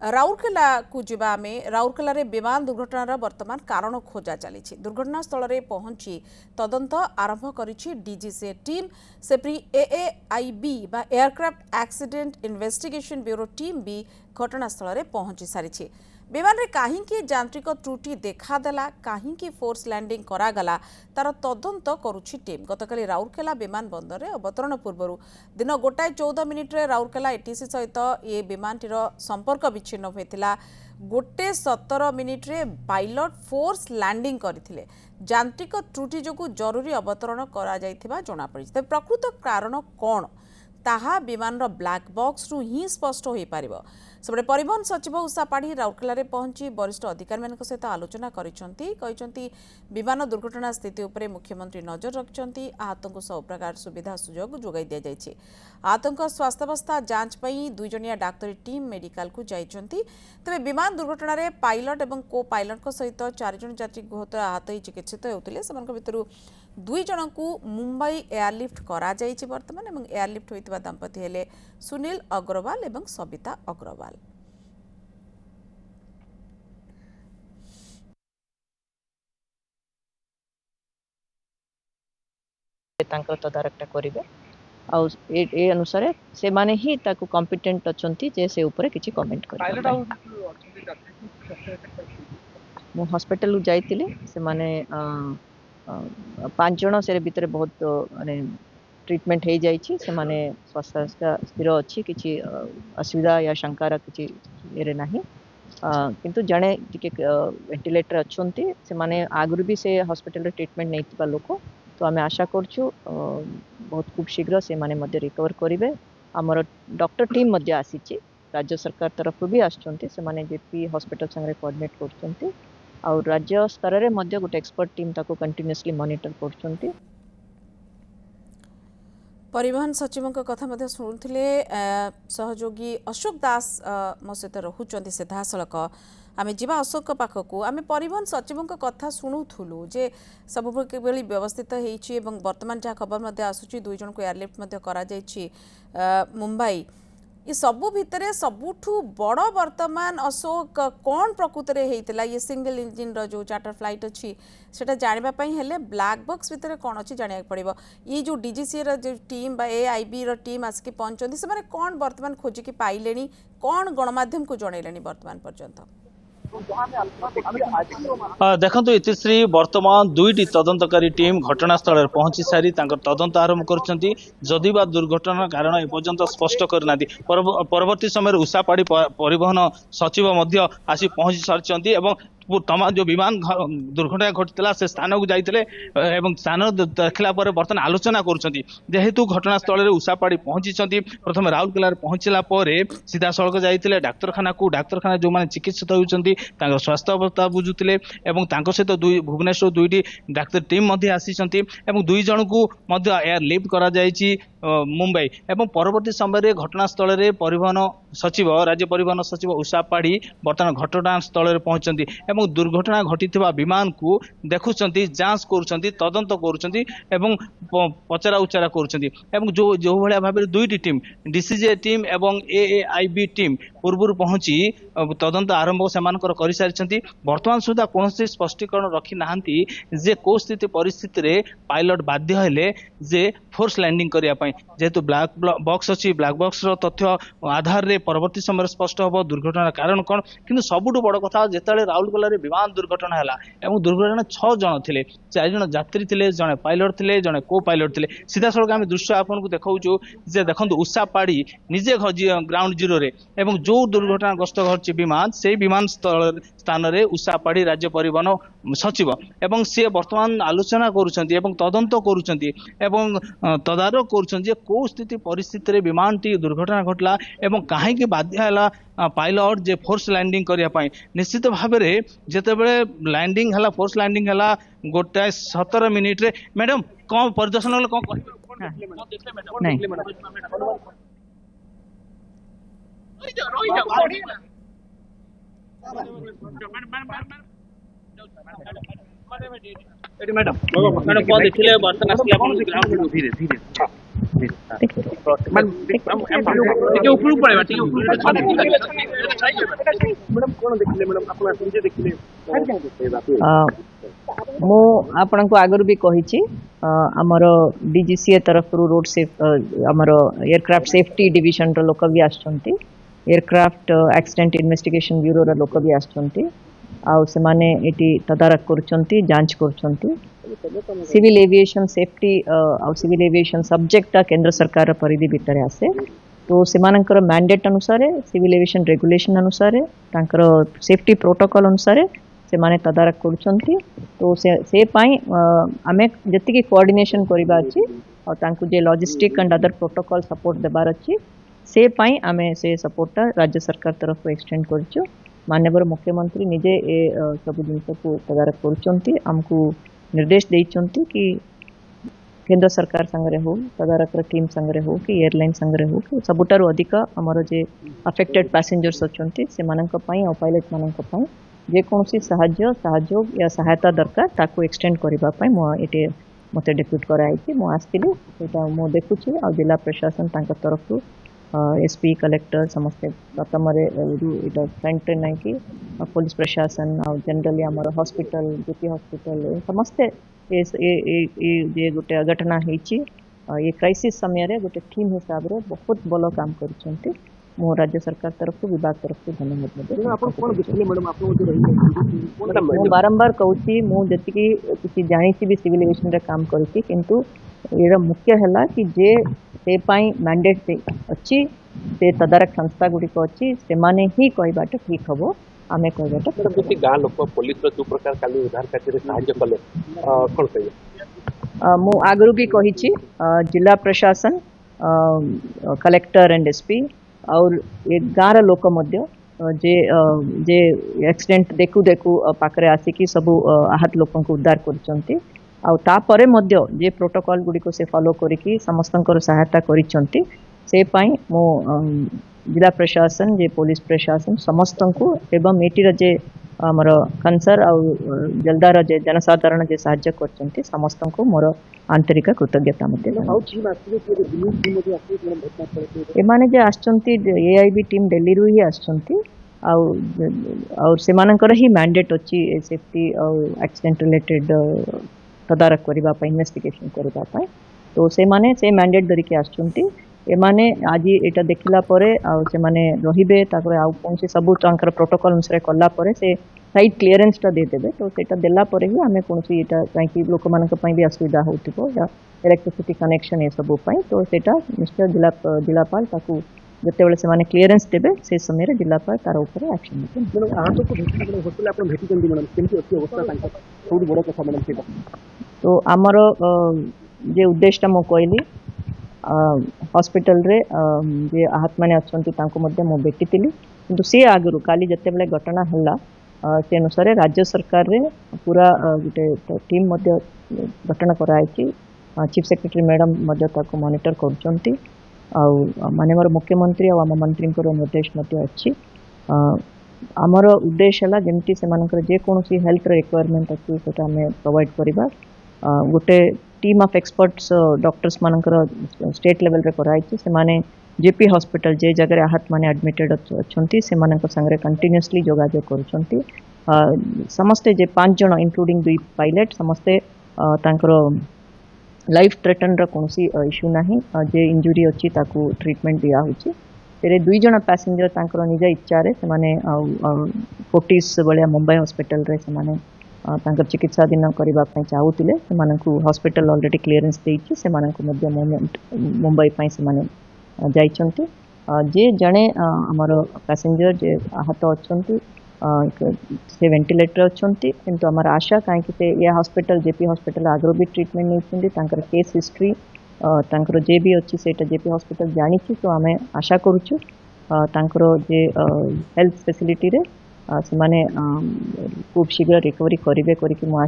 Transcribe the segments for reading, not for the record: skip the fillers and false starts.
राउरकेला को जीवा में राउरकेला रे विमान दुर्घटनार वर्तमान कारण खोजा चली दुर्घटना स्थल रे पहुंची तदंत आरंभ करिछि डीजीसीए टीम सेप्री एएआईबी बा aircraft accident investigation bureau team भी घटनास्थल रे पहुंची सारिछि। विमान रे काहींकी यांत्रिक त्रुटि देखादेला काहींकी फोर्स लैंडिंग करागला तार तदंत करुछि टीम। गतकाली राउरकेला विमान बंदर रे अवतरण पूर्व दिन 1:14 रे राउरकेला एटीसी सहित ये विमानटीर संपर्क विच्छिन्न होइतिला। 1:17 रे पायलट फोर्स लैंडिंग करथिले। यांत्रिक त्रुटि जोगु जरूरी अवतरण करा जायथिबा जणा पड़िछि। तबे प्रकृत कारण कोन ताहा विमान ब्लैक बॉक्स रु ही स्पष्ट हो पारिबो। सेबडे परिवहन सचिव उषा पाढ़ी राउरकेला रे पहुंची वरिष्ठ अधिकारी सहित आलोचना करिसेंती। विमान दुर्घटना स्थिति उपरे मुख्यमंत्री नजर रखिसेंती। आहतों को सब प्रकार सुविधा सुजोग जोगाई दिया जायछि। आहतों को स्वास्थ्यावस्था जांच पई 2 जणिया डाक्तरी टीम मेडिकल को जाइछंती। तबे विमान दुर्घटना रे पायलट एवं को पायलट को सहित 4 जण यात्री गुरुतर आहत होई चिकित्सित होउतिले। सेमानक भितरु 2 जण को मुंबई एयरलिफ्ट करा जायछि वर्तमान एवं एयरलिफ्ट होइतबा दंपति हेले सुनील अग्रवाल एवं सबिता अग्रवाल। तदारखटा करेंगे ए अनुसार से माने ही ताकू कॉम्पिटेंट अच्छी जे से ऊपर किसी कमेंट कर मु हॉस्पिटल जाइतिले से माने 5 जण से भीतर बहुत माने ट्रीटमेंट हो जाइए से माने स्वास्थ्य स्थिर अच्छी किसी असुविधा या शंकार किसी ये नहीं किंतु जड़े टिके वेंटिलेटर अच्छे से माने आगुरी भी से हॉस्पिटल ट्रीटमेंट नहीं लोक तो आम आशा करछु बहुत खूब शीघ्र से माने मध्य रिकवर करेंगे। आमर डॉक्टर टीम मध्य आसी राज्य सरकार तरफ भी आसुँच से माने जेपी हॉस्पिटल संगे कोऑर्डिनेट करछंती और राज्य स्तर रे मध्य गोटे एक्सपर्ट टीम ताको कंटिन्यूअसली मॉनिटर करछंती। परिवहन सचिव कथा शुणुले सहयोगी अशोक दास मो सहित रोचंती सीधासलख आम जा अशोक पाखक आम परिवहन सचिव कथा शुणुलु जे सब व्यवस्थित होती वर्तमान जहाँ खबर आसूँ 2 जन को एयरलिफ्ट करा मुंबई ये सबू भितर सबुठू बड़ वर्तमान अशोक कौन प्रकृत में होता ये सिंगल इंजिन जो चार्टर फ्लाइट अच्छी से जानापी हेले ब्लैक बॉक्स भितर कौन अच्छी जाना पड़ो। ये जो डीजीसी जो टीम बा एआईबी टीम आसिक पहुंचती से कौन वर्तमान खोजिकी पाइले कौन गणमाध्यम को जनइले वर्तमान पर्यंत देखो इतिश्री वर्तमान 2टी तदंतकारी टीम घटनास्थल पहुंची सारी तदंत आरंभ कर दुर्घटना कारण एपर्यंत स्पष्ट करना परवर्ती समय उषापाड़ी परिवहन सचिव आसी पहुंची सारी तमाम जो विमान दुर्घटना घटी से स्थान को जाते स्थान देखला बर्तमान आलोचना करेतु घटनास्थल में उषापाड़ी पहुंची प्रथम राउरकेला पहुंचला सीधा सड़क जाते डाक्तखाना को डाक्तखाना जो मैंने चिकित्सित होती स्वास्थ्य अवस्था बुझुते सहित भुवनेश्वर 2टी डाक्तर टीम आसी 2 जन को एयर लिफ्ट करा मुंबई एवं परवर्ती समय घटनास्थल में परिवहन सचिव राज्य परिवहन सचिव उषा पाढ़ी बर्तमान घटनास्थल में पहुंचती दुर्घटना घटी विमान को देखुंट जांच कर तदंत कर पचरा उचरा कर जो जो भाया भाव 2टी टीम डीसीजे टीम एवं एएआईबी टीम पूर्व पहुंची तदंत आरंभ से सारी वर्तमान सुधा कौन स्पष्टीकरण रखी ना जे को स्थिति परिस्थिति रे पायलट बाध्य हेले जे फोर्स लैंडिंग करने जेहेतु ब्लैक बॉक्स अच्छी ब्लैक बॉक्स तथ्य आधार रे परवर्ती समय स्पष्ट हम दुर्घटना कारण कौन किंतु सबुठ बड़ कथा जिते राउरकेला विमान दुर्घटना है दुर्घटना 6 जन थे 4 जन यात्री थे जड़े पायलट थे जड़े को पायलट थे सीधा सड़क आम दृश्य आपको देखु जे देखो उषा पाड़ी निजे ग्राउंड जीरो रे एवं जो दुर्घटनाग्रस्त घटी विमान से विमान स्थान में उषा पाड़ी राज्य परिवहन सचिव एवं सी वर्तमान आलोचना करुँच तदंत करुँच तदारख कर कौ स्थिति परिस्थिति रे विमान टी दुर्घटना घटला एवं कहीं बाध्य है पायलट जे फोर्स लैंडिंग करने निश्चित भाव में जितेबले लैंडिंग है फोर्स लैंडिंग है 1:17 रे मैडम कौन परिदर्शन कौन मैडम मैडम कौन देखिले बर्तन आसी आप ग्राउंड धीरे धीरे ଟିକେ ଉପରକୁ ପଳେଇବା ଟିକେ ଉପରକୁ मैडम कौन देखिले मैडम आपण ନିଜେ ଦେଖିଲେ ମୁଁ ଆପଣଙ୍କୁ ଆଗରୁ ବି କହିଛି ଆମର DGCA ତରଫରୁ ରୋଡ ସେଫ୍ ଆମର ଏୟାରକ୍ରାଫ୍ଟ ସେଫ୍ଟି ଡିଭିଜନର ଲୋକ ବି ଆସୁଛନ୍ତି, ଏୟାରକ୍ରାଫ୍ଟ ଆକ୍ସିଡେଣ୍ଟ ଇନଭେଷ୍ଟିଗେସନ ବ୍ୟୁରୋର ଲୋକ ବି ଆସୁଛନ୍ତି, ଆଉ ସେମାନେ ଏଠି ତଦାରଖ କରୁଛନ୍ତି, ଯାଞ୍ଚ କରୁଛନ୍ତି। सिविल एविएशन सेफ्टी ଆଉ सिविल एविएशन सब्जेक्टटा केंद्र सरकार परिधि भितर आसे, तो सेमानकर मैंडेट अनुसार सिविल एविएशन रेगुलेशन अनुसार तांकर सेफ्टी प्रोटोकॉल अनुसार से माने तदारख करुछंती। तो से पाई आमे जति कोऑर्डिनेशन करबा अछि और तांकु जे logistic and other protocol support देबार अछि से पाई आमे से सपोर्टटा राज्य सरकार तरफ एक्सटेंड करछु। माननीय मुख्यमंत्री निजे ए सब जिनस को तदारख करुछंती, हमकु निर्देश देइछंती कि केंद्र सरकार संगरे हो, तदारख टीम संगरे हो कि एयरलाइन संगरे हो कि सबुटारु अधिक हमर जे अफेक्टेड पैसेंजर्स अछंती से माननक पई और पायलट माननक पई जे कोनसी सहयोग या सहायता दरकार ताको एक्सटेंड करबा पई मो एटे मते डेप्यूट कराई कि मो आस्तिली एटा मो देखुछि और जिला प्रशासन तांक तरफ एसपी कलेक्टर समस्त प्रथम इटा फ्रंट नहीं कि पुलिस प्रशासन और जनरली आम हॉस्पिटल जेपी हॉस्पिटल समस्ते ये गोटे घटना होती ये क्राइसिस समय रे गोटे टीम हिसाब रे बहुत भल काम कर मो राज्य सरकार तरफ विभाग तरफ धन्यवाद। बारंबार कहूँ मुझे किसी जानी भी सिविल एविएशन रे काम करी किंतु ये मुख्य है कि जे से मैंडेट अच्छी से तदारख संस्था गुड़िक अच्छी से माने ही कहबाटा ठीक हम आम कहबाटा गाँ लोक पुलिस जो प्रकार काली उद्धार कार्य साहाय्य कले कौन कहे मु आगु भी कही जिला प्रशासन कलेक्टर एंड एसपी और ये गाँव लोक मध्य जे जे एक्सीडेंट देखु देखु पाखरे आसिकी सबु आहत लोक उद्धार करछंती आउ तापरे मध्य जे प्रोटोकॉल गुड़ी को से फॉलो करिकी समस्तंकर सहायता करिछंती से पाई मो जिला प्रशासन जे पुलिस प्रशासन समस्त को एवं एटीर जे आमर कंसर और जलदार जे जनसाधारण जे साहाय्य करछंती समस्त को मोर आंतरिक कृतज्ञता मते एमाने जे आछंती एआईबी टीम दिल्ली रु ही आछंती और सेमानकर ही मैंडेट अच्छी सेफ्टी और एक्सीडेंट रिलेटेड तदारख करबा पई इन्वेस्टिगेशन करबा पई तो से माने से मैंडेट धरिके आछंती एमाने आज एटा देखला परे आ से माने रहिबे ताकर आ कोनसे सब तांकर प्रोटोकॉल अनुसार कला परे से साइड क्लियरेंस टा दे देबे तो सेटा देला परे ही हमें कोनसे एटा काई लोक मानक पई भी असुविधा होतिबो या इलेक्ट्रिसिटी कनेक्शन ए सब पई तो सेटा मिस्टर जिलापाल ताकू जते बेले से माने क्लियरेंस देबे से समय रे जिलापाल तार ऊपर एक्शन नेबे। मैडम आ तो हॉस्पिटल आपण भेटी जंदी मैडम केमती अछि अवस्था तांका बहुत बड़ कथा मैडम सेटा तो आमर जे उद्देश्य मो कहली हॉस्पिटल रे जे आहत माने अछंती तांको मध्य मो भेटितिली किंतु से आगरु काली जते बेले घटना हल्ला से अनुसार राज्य सरकार रे पूरा गोटे टीम मध्य गठन कराई चीफ सेक्रेटरी मैडम मध्य ताको मॉनिटर करूछंती आउ माननीय मुख्यमंत्री और आम मंत्री निर्देश मध्य अच्छी आमर उद्देश्य है जमती से जे कौन हेल्थ रिक्वायरमेंट अच्छी से प्रोवाइड करवा गोटे टीम ऑफ एक्सपर्ट्स डॉक्टर्स मानकर स्टेट लेवल रे कराई से माने जेपी हॉस्पिटल जे जगह आहत माने एडमिटेड अच्छी से संगे कंटिन्यूअसली जोगाजोग करुछंती समस्ते जे 5 जन इंक्लूडिंग 2 पायलट समस्ते तांकर लाइफ थ्रेटन कौन इश्यू ना जे इंजुरी अच्छी ताकू ट्रीटमेंट दिया होची तेरे 2 जन पैसेंजर तांकर निज इच्छा रे से माने फोर्टिस बलिया मुंबई हॉस्पिटल रे से माने तांकर चिकित्सा दिन करबा पई चाहूतिले से मानकु हॉस्पिटल ऑलरेडी क्लियरेंस देइछि से मानकु मध्य मूवमेंट मुंबई पई से माने जाइछंती जे जणे हमर पैसेंजर जे आहत अछंती से वेंटिलेटर अछंती किंतु हमर आशा काहे कि से या हॉस्पिटल जेपी हॉस्पिटल आगरो भी ट्रीटमेंट नैछंती तांकर केस हिस्ट्री तांकर जे भी अच्छी सेटा जेपी हॉस्पिटल जानिछि तो आमे आशा करूछु तांकर जे हेल्थ फैसिलिटी रे से माने खूब शीघ्र रिकवरी करिवे करिकि मो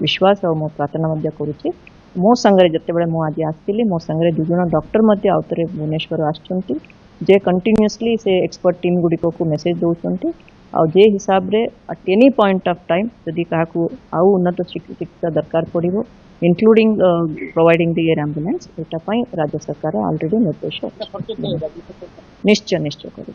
विश्वास और मो प्रार्थना मध्य करूछि मो संगे जते बेले मो आज आस्तिली मो संगे 2 जन डॉक्टर मध्य आउतरे भुवनेश्वर आछंती जे कंटिन्यूअसली से एक्सपर्ट टीम गुड़ी को मेसेज दौरान आ जे हिसाब रे at any point of time जदि क्या आउ उन्नत चिकित्सा दरकार पड़ो including providing the air ambulance एटा राज्य सरकार ऑलरेडी निर्देश निश्चय निश्चय कर